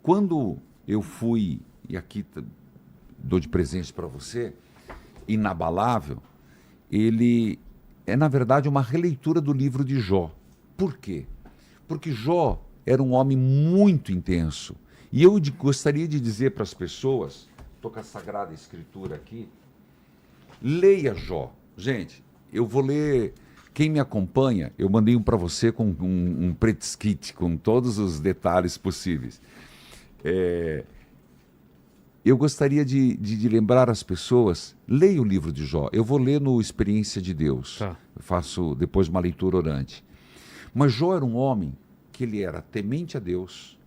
quando eu fui, e aqui dou de presente para você, Inabalável, ele é, na verdade, uma releitura do livro de Jó. Por quê? Porque Jó era um homem muito intenso. E eu gostaria de dizer para as pessoas, estou com a Sagrada Escritura aqui, leia Jó. Gente, eu vou ler, quem me acompanha, eu mandei um para você com um print com todos os detalhes possíveis. Eu gostaria de lembrar as pessoas, leia o livro de Jó. Eu vou ler no Experiência de Deus. Tá. Eu faço depois uma leitura orante. Mas Jó era um homem que ele era temente a Deus.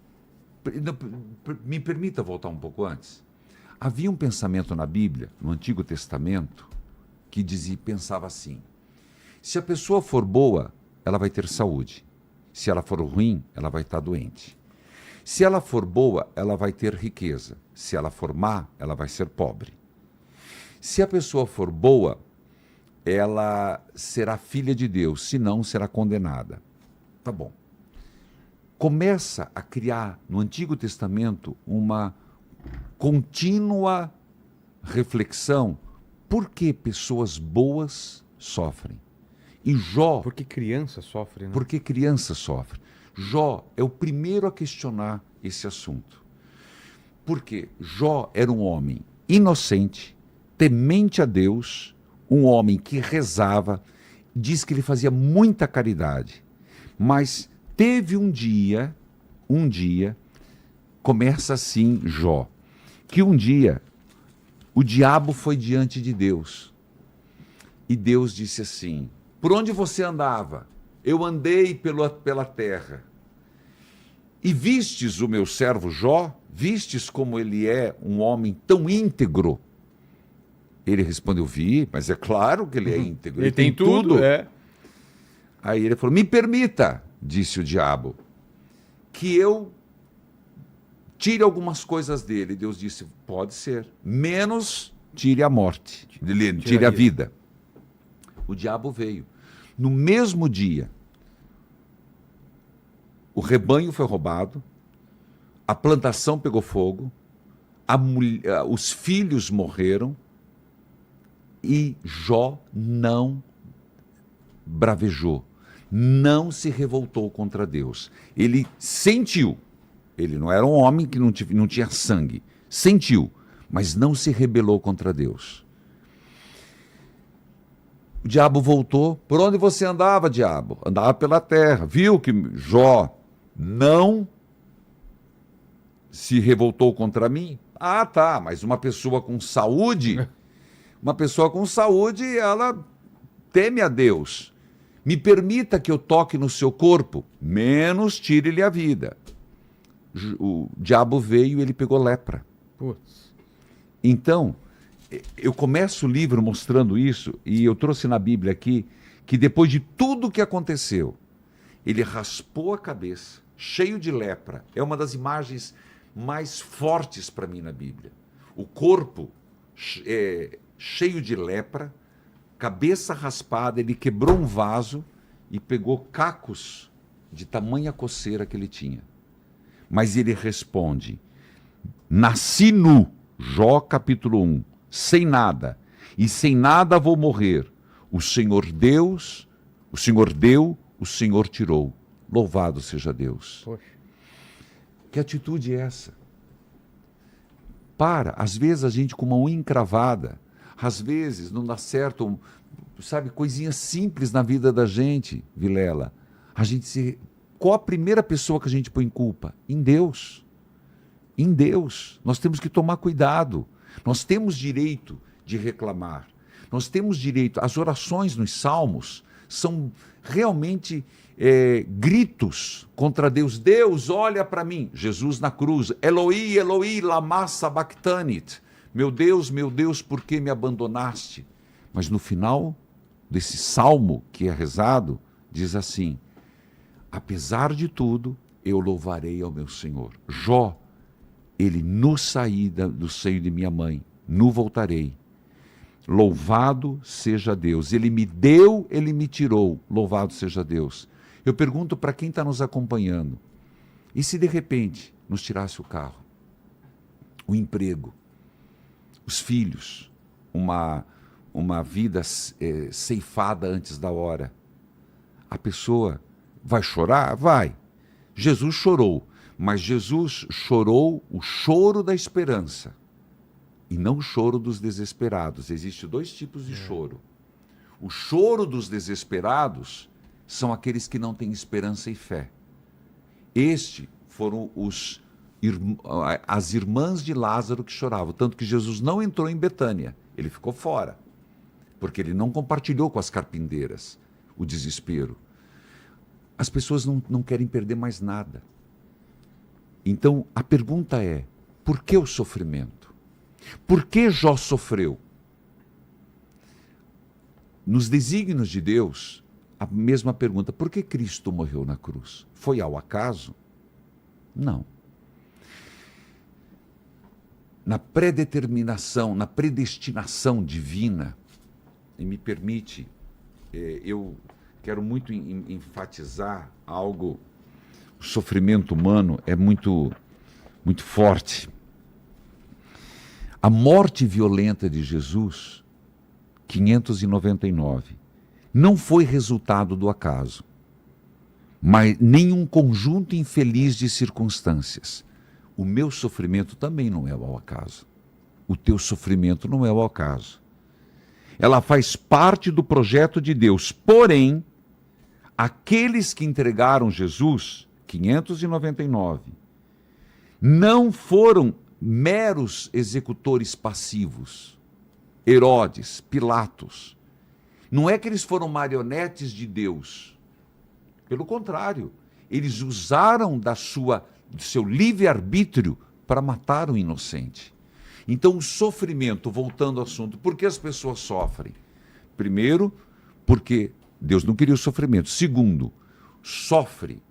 Me permita voltar um pouco antes. Havia um pensamento na Bíblia, no Antigo Testamento, que pensava assim: se a pessoa for boa, ela vai ter saúde. Se ela for ruim, ela vai estar doente. Se ela for boa, ela vai ter riqueza. Se ela for má, ela vai ser pobre. Se a pessoa for boa, ela será filha de Deus, se não, será condenada. Tá bom. Começa a criar no Antigo Testamento uma contínua reflexão por que pessoas boas sofrem. E Jó... Porque criança sofre, né? Porque criança sofre. Jó é o primeiro a questionar esse assunto. Porque Jó era um homem inocente, temente a Deus, um homem que rezava, diz que ele fazia muita caridade. Mas teve um dia, começa assim Jó, que um dia o diabo foi diante de Deus. E Deus disse assim: por onde você andava? Eu andei pela terra. E vistes o meu servo Jó? Vistes como ele é um homem tão íntegro? Ele respondeu: vi, mas é claro que ele é íntegro. Ele tem tudo. Aí ele falou: me permita, disse o diabo, que eu tire algumas coisas dele. Deus disse: pode ser, menos tire a morte, tire a vida. O diabo veio. No mesmo dia, o rebanho foi roubado, a plantação pegou fogo, os filhos morreram e Jó não bravejou, não se revoltou contra Deus. Ele sentiu, ele não era um homem que não tinha sangue, sentiu, mas não se rebelou contra Deus. O diabo voltou. Por onde você andava, diabo? Andava pela terra. Viu que Jó não se revoltou contra mim? Ah, tá, mas uma pessoa com saúde, ela teme a Deus. Me permita que eu toque no seu corpo, menos tire-lhe a vida. O diabo veio e ele pegou lepra. Putz. Então, eu começo o livro mostrando isso, e eu trouxe na Bíblia aqui, que depois de tudo que aconteceu, ele raspou a cabeça, cheio de lepra. É uma das imagens mais fortes para mim na Bíblia. O corpo cheio de lepra, cabeça raspada, ele quebrou um vaso e pegou cacos de tamanha coceira que ele tinha. Mas ele responde: nasci nu, Jó capítulo 1, sem nada, e sem nada vou morrer. O Senhor Deus, o Senhor deu, o Senhor tirou. Louvado seja Deus. Poxa. Que atitude é essa? Às vezes a gente com uma unha encravada, às vezes não dá certo, sabe, coisinhas simples na vida da gente, Vilela. Qual a primeira pessoa que a gente põe em culpa? Em Deus. Em Deus. Nós temos que tomar cuidado. Nós temos direito de reclamar. Nós temos direito. As orações nos salmos são realmente gritos contra Deus. Deus, olha para mim. Jesus na cruz. Eloi, Eloi, lama sabachthani. Meu Deus, por que me abandonaste? Mas no final desse salmo que é rezado, diz assim: apesar de tudo, eu louvarei ao meu Senhor. Jó, ele nu saí do seio de minha mãe, nu voltarei. Louvado seja Deus. Ele me deu, ele me tirou. Louvado seja Deus. Eu pergunto para quem está nos acompanhando: e se de repente nos tirasse o carro, o emprego, os filhos, uma vida ceifada antes da hora. A pessoa vai chorar? Vai. Jesus chorou, mas Jesus chorou o choro da esperança e não o choro dos desesperados. Existem dois tipos de choro. O choro dos desesperados são aqueles que não têm esperança e fé. Este foram as irmãs de Lázaro que choravam, tanto que Jesus não entrou em Betânia, ele ficou fora, porque ele não compartilhou com as carpinteiras o desespero. As pessoas não querem perder mais nada. Então, a pergunta é, por que o sofrimento? Por que Jó sofreu? Nos desígnios de Deus, a mesma pergunta, por que Cristo morreu na cruz? Foi ao acaso? Não. Na predeterminação, na predestinação divina, e me permite, eu quero muito enfatizar algo, o sofrimento humano é muito, muito forte. A morte violenta de Jesus, 599, não foi resultado do acaso, mas nem um conjunto infeliz de circunstâncias. O meu sofrimento também não é ao acaso. O teu sofrimento não é ao acaso. Ela faz parte do projeto de Deus. Porém, aqueles que entregaram Jesus, 599, não foram meros executores passivos. Herodes, Pilatos. Não é que eles foram marionetes de Deus. Pelo contrário, eles usaram do seu livre-arbítrio para matar o inocente. Então, o sofrimento, voltando ao assunto, por que as pessoas sofrem? Primeiro, porque Deus não queria o sofrimento. Segundo, sofre,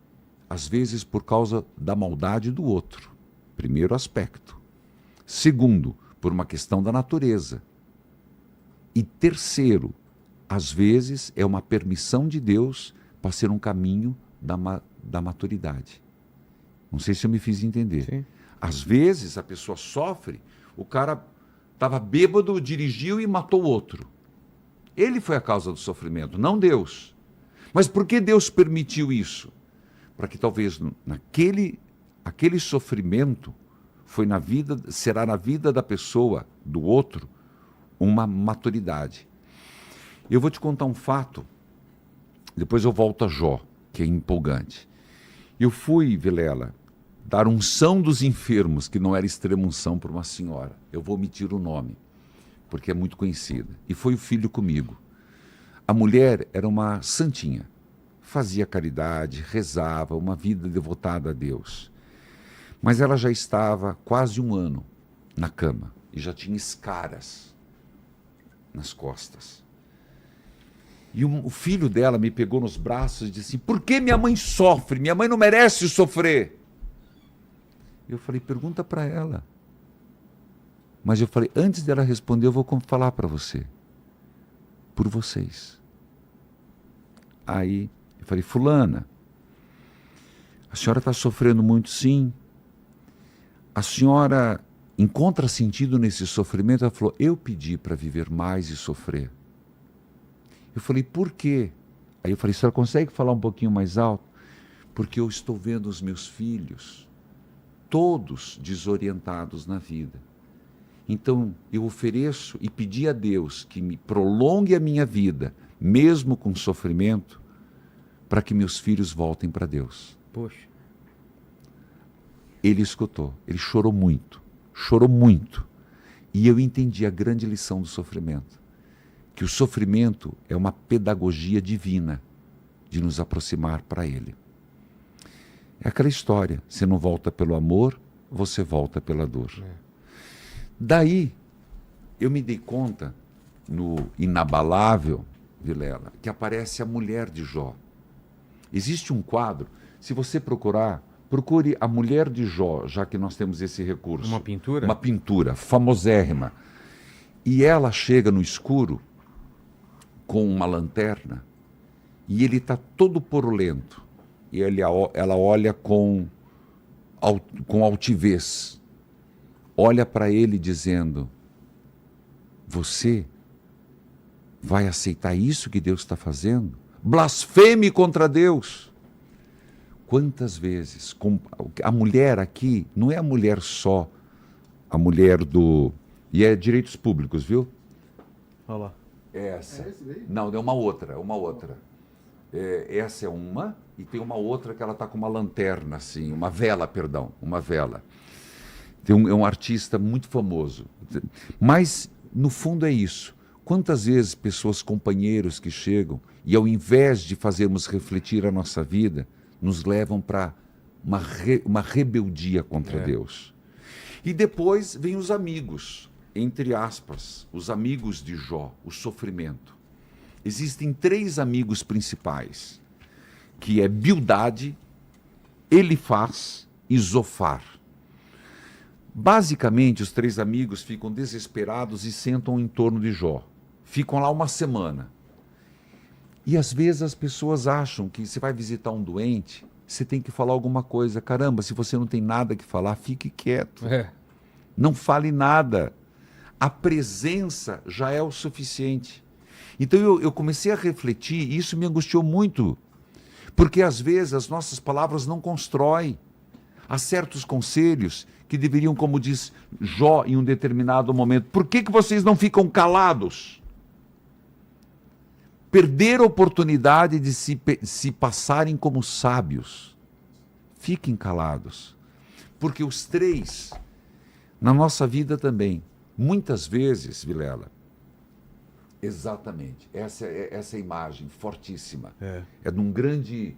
às vezes, por causa da maldade do outro. Primeiro aspecto. Segundo, por uma questão da natureza. E terceiro, às vezes, é uma permissão de Deus para ser um caminho da maturidade. Não sei se eu me fiz entender. Sim. Às vezes, a pessoa sofre, o cara estava bêbado, dirigiu e matou o outro. Ele foi a causa do sofrimento, não Deus. Mas por que Deus permitiu isso? Para que talvez aquele sofrimento será na vida da pessoa, do outro, uma maturidade. Eu vou te contar um fato, depois eu volto a Jó, que é empolgante. Eu fui, Vilela, dar unção dos enfermos, que não era extrema unção para uma senhora. Eu vou omitir o nome, porque é muito conhecida. E foi o filho comigo. A mulher era uma santinha, fazia caridade, rezava, uma vida devotada a Deus. Mas ela já estava quase 1 ano na cama e já tinha escaras nas costas. E o filho dela me pegou nos braços e disse assim, por que minha mãe sofre? Minha mãe não merece sofrer. Eu falei, pergunta para ela. Mas eu falei, antes dela responder, eu vou falar para você. Por vocês. Aí eu falei, fulana, a senhora está sofrendo muito, sim. A senhora encontra sentido nesse sofrimento? Ela falou, eu pedi para viver mais e sofrer. Eu falei, por quê? Aí eu falei, a senhora consegue falar um pouquinho mais alto? Porque eu estou vendo os meus filhos, todos desorientados na vida. Então, eu ofereço e pedi a Deus que me prolongue a minha vida, mesmo com sofrimento, para que meus filhos voltem para Deus. Poxa. Ele escutou, ele chorou muito. E eu entendi a grande lição do sofrimento. Que o sofrimento é uma pedagogia divina de nos aproximar para Ele. É aquela história, você não volta pelo amor, você volta pela dor. Daí, eu me dei conta, no Inabalável, Vilela, que aparece a mulher de Jó. Existe um quadro, se você procurar, procure a mulher de Jó, já que nós temos esse recurso. Uma pintura? Uma pintura, famosérrima. E ela chega no escuro, com uma lanterna, e ele está todo porolento. E ela olha com com altivez, olha para ele dizendo: você vai aceitar isso que Deus está fazendo? Blasfeme contra Deus. Quantas vezes a mulher aqui não é a mulher só, a mulher do... E é direitos públicos, viu? Olha lá. Essa. Não, é uma outra, essa é uma, e tem uma outra que ela está com uma lanterna, assim, uma vela, perdão, uma vela. É um artista muito famoso. Mas, no fundo, é isso. Quantas vezes pessoas, companheiros que chegam, e ao invés de fazermos refletir a nossa vida, nos levam para uma rebeldia contra Deus. E depois vem os amigos, entre aspas, os amigos de Jó, o sofrimento. Existem 3 amigos principais, que é Bildade, Elifaz e Zofar. Basicamente, os 3 amigos ficam desesperados e sentam em torno de Jó. Ficam lá uma semana. E às vezes as pessoas acham que você vai visitar um doente, você tem que falar alguma coisa. Caramba, se você não tem nada que falar, fique quieto. Não fale nada. A presença já é o suficiente. Então eu comecei a refletir, e isso me angustiou muito. Porque às vezes as nossas palavras não constroem. Há certos conselhos que deveriam, como diz Jó em um determinado momento, por que vocês não ficam calados? Perder a oportunidade de se passarem como sábios. Fiquem calados. Porque os 3, na nossa vida também, muitas vezes, Vilela, exatamente, essa imagem fortíssima, é de um grande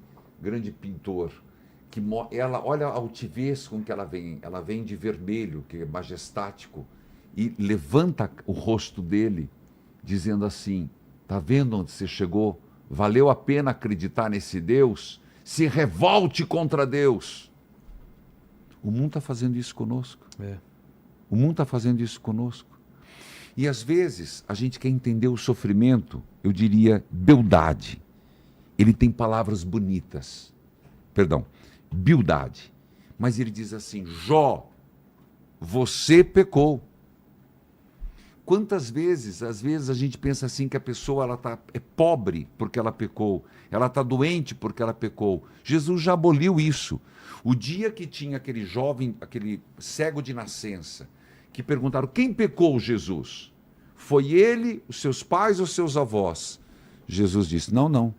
pintor, que olha a altivez com que ela vem de vermelho, que é majestático, e levanta o rosto dele, dizendo assim: está vendo onde você chegou? Valeu a pena acreditar nesse Deus? Se revolte contra Deus. O mundo está fazendo isso conosco. O mundo está fazendo isso conosco. E às vezes a gente quer entender o sofrimento, eu diria, beldade. Ele tem palavras bonitas. Perdão, Bildade. Mas ele diz assim: Jó, você pecou. Quantas vezes, às vezes a gente pensa assim que a pessoa é pobre porque ela pecou, ela está doente porque ela pecou. Jesus já aboliu isso. O dia que tinha aquele jovem, aquele cego de nascença, que perguntaram: quem pecou, Jesus? Foi ele, os seus pais ou seus avós? Jesus disse: não,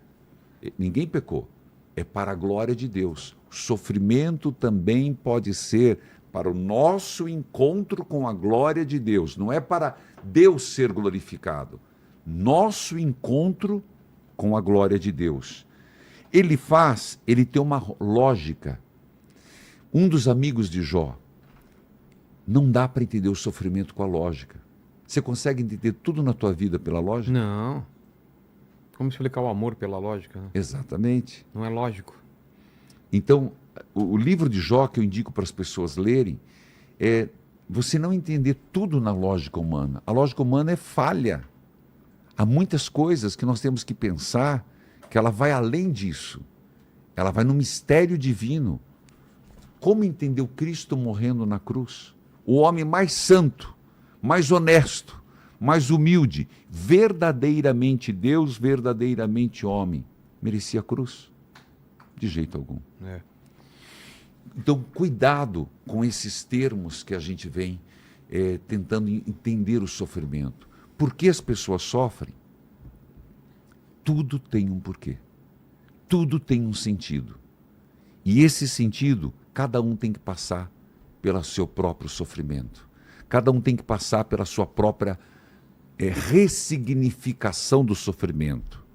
ninguém pecou. É para a glória de Deus. O sofrimento também pode ser para o nosso encontro com a glória de Deus. Não é para Deus ser glorificado. Nosso encontro com a glória de Deus. Ele tem uma lógica. Um dos amigos de Jó, não dá para entender o sofrimento com a lógica. Você consegue entender tudo na tua vida pela lógica? Não. Como explicar o amor pela lógica, né? Exatamente. Não é lógico. Então, o livro de Jó que eu indico para as pessoas lerem é você não entender tudo na lógica humana. A lógica humana é falha. Há muitas coisas que nós temos que pensar que ela vai além disso. Ela vai no mistério divino. Como entender o Cristo morrendo na cruz? O homem mais santo, mais honesto, mais humilde, verdadeiramente Deus, verdadeiramente homem, merecia a cruz? De jeito algum. Então, cuidado com esses termos que a gente vem tentando entender o sofrimento. Por que as pessoas sofrem? Tudo tem um porquê. Tudo tem um sentido. E esse sentido, cada um tem que passar pelo seu próprio sofrimento. Cada um tem que passar pela sua própria ressignificação do sofrimento.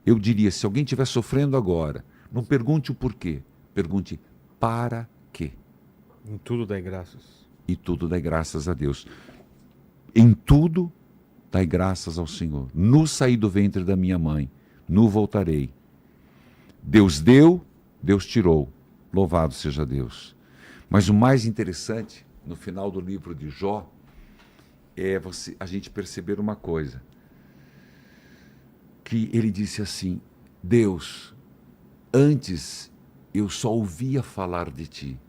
Eu diria, se alguém estiver sofrendo agora, não pergunte o porquê, pergunte para quê. Em tudo dai graças. E tudo dai graças a Deus. Em tudo dai graças ao Senhor. No saí do ventre da minha mãe, no voltarei. Deus deu, Deus tirou. Louvado seja Deus. Mas o mais interessante, no final do livro de Jó, é a gente perceber uma coisa. Que ele disse assim: Deus, antes eu só ouvia falar de ti.